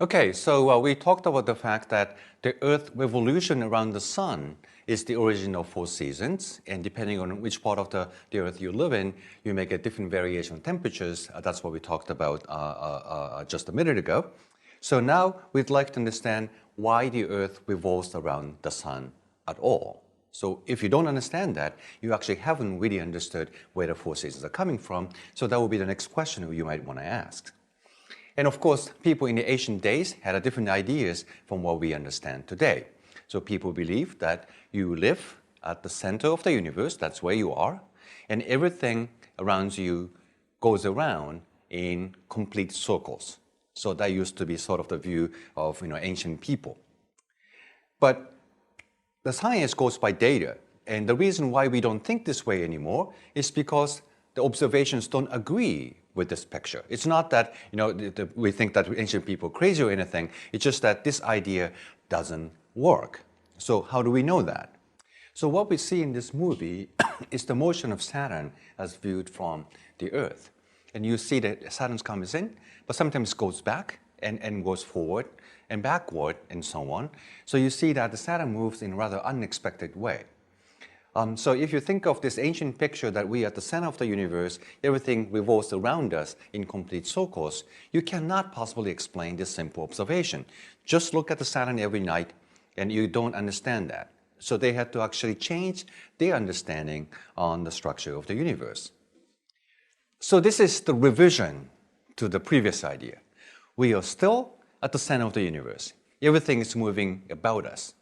Okay, so we talked about the fact that the Earth revolution around the sun is the origin of 4 seasons, and depending on which part of the Earth you live in, you may get different variation of temperatures. That's what we talked about just a minute ago. So now we'd like to understand why the Earth revolves around the sun at all. So if you don't understand that, you actually haven't really understood where the 4 seasons are coming from. So that will be the next question you might want to ask. And of course, people in the ancient days had different ideas from what we understand today. So people believe that you live at the center of the universe, that's where you are, and everything around you goes around in complete circles. So that used to be sort of the view of ancient people. But the science goes by data, and the reason why we don't think this way anymore is because the observations don't agree with this picture. It's not that we think that ancient people are crazy or anything. It's just that this idea doesn't work. So how do we know that? So what we see in this movie is the motion of Saturn as viewed from the Earth. And you see that Saturn comes in, but sometimes goes back and goes forward and backward and so on. So you see that the Saturn moves in a rather unexpected way. So if you think of this ancient picture that we are at the center of the universe, everything revolves around us in complete circles, you cannot possibly explain this simple observation. Just look at the Saturn every night and you don't understand that. So they had to actually change their understanding on the structure of the universe. So this is the revision to the previous idea. We are still at the center of the universe. Everything is moving about us.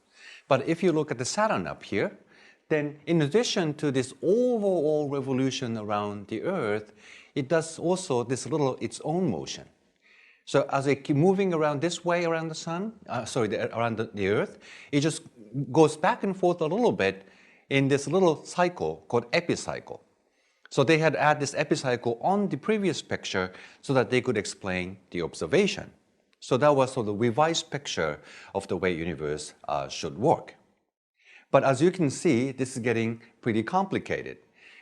But if you look at the Saturn up here, then in addition to this overall revolution around the Earth, it does also its own motion. So as it keeps moving around this way around the sun, around the Earth, it just goes back and forth a little bit in this little cycle called epicycle. So they had added this epicycle on the previous picture so that they could explain the observation. So that was sort of the revised picture of the way the universe should work. But as you can see, this is getting pretty complicated.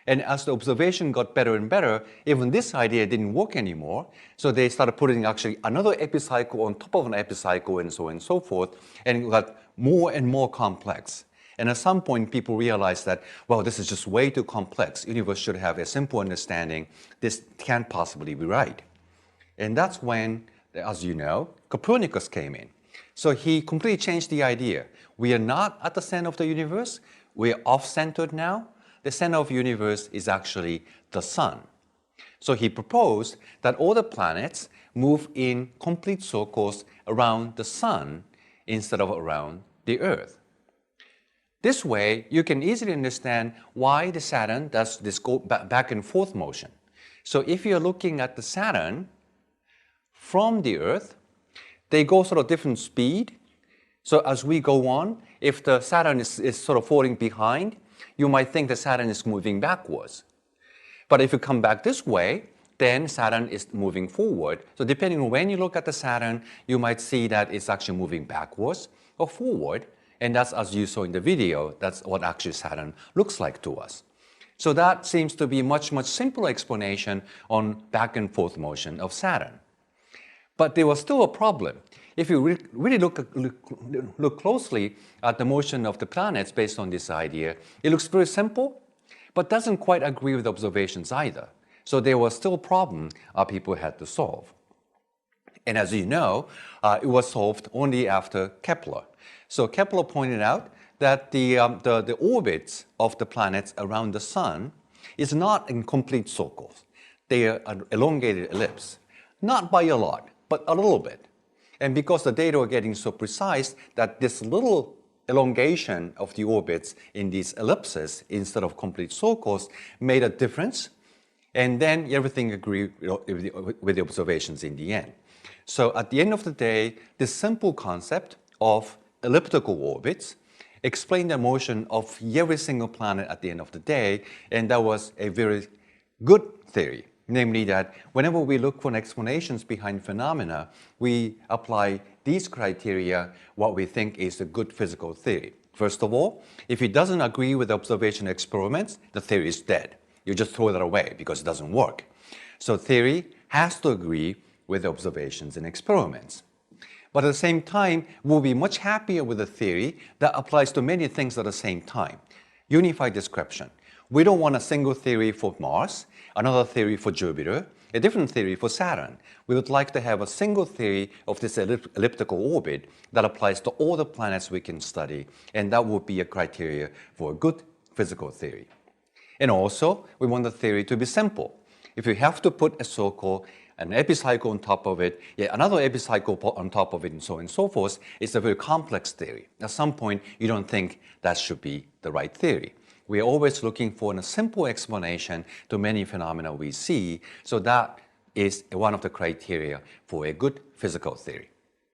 And as the observation got better and better, even this idea didn't work anymore. So they started putting actually another epicycle on top of an epicycle and so on and so forth. And it got more and more complex. And at some point, people realized that, well, this is just way too complex. The universe should have a simple understanding. This can't possibly be right. And that's when, as you know, Copernicus came in. So he completely changed the idea. We are not at the center of the universe. We are off-centered now. The center of the universe is actually the sun. So he proposed that all the planets move in complete circles around the sun instead of around the Earth. This way, you can easily understand why the Saturn does this go back and forth motion. So if you're looking at the Saturn from the Earth, they go sort of different speed. So as we go on, if the Saturn is sort of falling behind, you might think the Saturn is moving backwards. But if you come back this way, then Saturn is moving forward. So depending on when you look at the Saturn, you might see that it's actually moving backwards or forward. And that's, as you saw in the video, that's what actually Saturn looks like to us. So that seems to be a much simpler explanation on back and forth motion of Saturn. But there was still a problem. If you really look closely at the motion of the planets based on this idea, it looks very simple, but doesn't quite agree with observations either. So there was still a problem people had to solve. And as you know, it was solved only after Kepler. So Kepler pointed out that the orbits of the planets around the sun is not in complete circles. They are an elongated ellipse, not by a lot, but a little bit. And because the data are getting so precise that this little elongation of the orbits in these ellipses instead of complete circles made a difference, and then everything agreed with the observations in the end. So at the end of the day, this simple concept of elliptical orbits explained the motion of every single planet at the end of the day, and that was a very good theory. Namely that whenever we look for explanations behind phenomena, we apply these criteria, what we think is a good physical theory. First of all, if it doesn't agree with observation experiments, the theory is dead. You just throw that away because it doesn't work. So theory has to agree with observations and experiments. But at the same time, we'll be much happier with a theory that applies to many things at the same time. Unified description. We don't want a single theory for Mars, another theory for Jupiter, a different theory for Saturn. We would like to have a single theory of this elliptical orbit that applies to all the planets we can study, and that would be a criteria for a good physical theory. And also, we want the theory to be simple. If you have to put a so-called an epicycle on top of it, yet another epicycle on top of it, and so on and so forth, it's a very complex theory. At some point, you don't think that should be the right theory. We are always looking for a simple explanation to many phenomena we see, so that is one of the criteria for a good physical theory.